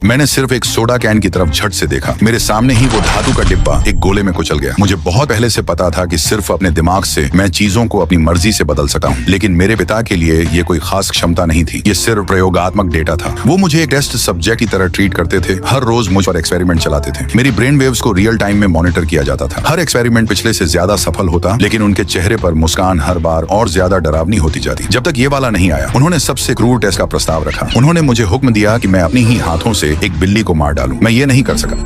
मैंने सिर्फ एक सोडा कैन की तरफ झट से देखा। मेरे सामने ही वो धातु का डिब्बा एक गोले में कुचल गया। मुझे बहुत पहले से पता था कि सिर्फ अपने दिमाग से मैं चीजों को अपनी मर्जी से बदल सकता हूँ, लेकिन मेरे पिता के लिए ये कोई खास क्षमता नहीं थी। ये सिर्फ प्रयोगात्मक डेटा था। वो मुझे एक टेस्ट सब्जेक्ट की तरह ट्रीट करते थे। हर रोज मुझ पर एक्सपेरिमेंट चलाते थे। मेरी ब्रेन वेव्स को रियल टाइम में मॉनिटर किया जाता था। हर एक्सपेरिमेंट पिछले से ज्यादा सफल होता, लेकिन उनके चेहरे पर मुस्कान हर बार और ज्यादा डरावनी होती जाती, जब तक ये वाला नहीं आया। उन्होंने सबसे क्रूर टेस्ट का प्रस्ताव रखा। उन्होंने मुझे हुक्म दिया कि मैं अपनी ही हाथों से एक बिल्ली को मार डालूं। मैं ये नहीं कर सका।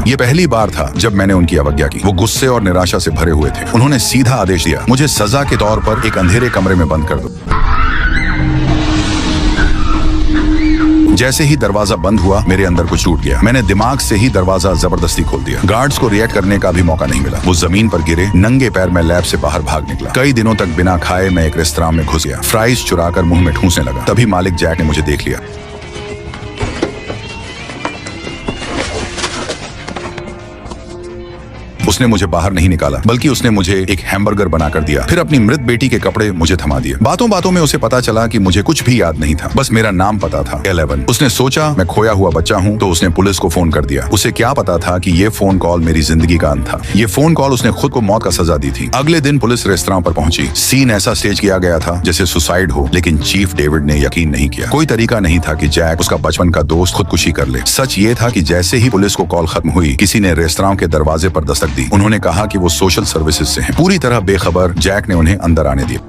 ये पहली बार था जब मैंने उनकी अवज्ञा की। वो गुस्से और निराशा से भरे हुए थे। उन्होंने सीधा आदेश दिया, मुझे सजा के तौर पर एक अंधेरे कमरे में बंद कर दो। जैसे ही दरवाजा बंद हुआ, मेरे अंदर कुछ टूट गया। मैंने दिमाग से ही दरवाजा जबरदस्ती खोल दिया। गार्ड्स को रिएक्ट करने का भी मौका नहीं मिला। वो जमीन पर गिरे। नंगे पैर मैं लैब से बाहर भाग निकला। कई दिनों तक बिना खाए मैं एक रेस्तरां में घुस गया। फ्राइज चुराकर मुंह में ठूंसने लगा। तभी मालिक जैक ने मुझे देख लिया। उसने मुझे बाहर नहीं निकाला, बल्कि उसने मुझे एक हैमबर्गर बनाकर दिया। फिर अपनी मृत बेटी के कपड़े मुझे थमा दिए। बातों बातों में उसे पता चला कि मुझे कुछ भी याद नहीं था, बस मेरा नाम पता था, 11। उसने सोचा मैं खोया हुआ बच्चा हूँ, तो उसने पुलिस को फोन कर दिया। उसे क्या पता था कि ये फोन कॉल मेरी जिंदगी का अंत था। ये फोन कॉल उसने खुद को मौत का सजा दी थी। अगले दिन पुलिस रेस्तरां पर पहुंची। सीन ऐसा स्टेज किया गया था जैसे सुसाइड हो, लेकिन चीफ डेविड ने यकीन नहीं किया। कोई तरीका नहीं था कि जैक, उसका बचपन का दोस्त, खुदकुशी कर ले। सच ये था कि जैसे ही पुलिस को कॉल खत्म हुई, किसी ने रेस्तरां के दरवाजे पर दस्तक दी। उन्होंने कहा कि वो सोशल सर्विसेज से हैं। पूरी तरह बेखबर जैक ने उन्हें अंदर आने दिया।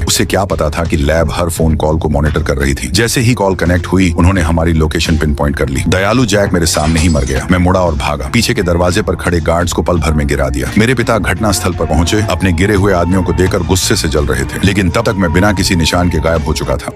उसे क्या पता था कि लैब हर फोन कॉल को मॉनिटर कर रही थी। जैसे ही कॉल कनेक्ट हुई, उन्होंने हमारी लोकेशन पिन पॉइंट कर ली। दयालु जैक मेरे सामने ही मर गया। मैं मुड़ा और भागा। पीछे के दरवाजे पर खड़े गार्ड्स को पल भर में गिरा दिया। मेरे पिता घटनास्थल पर पहुंचे। अपने गिरे हुए आदमियों को देखकर गुस्से से जल रहे थे, लेकिन तब तक मैं बिना किसी निशान के गायब हो चुका था।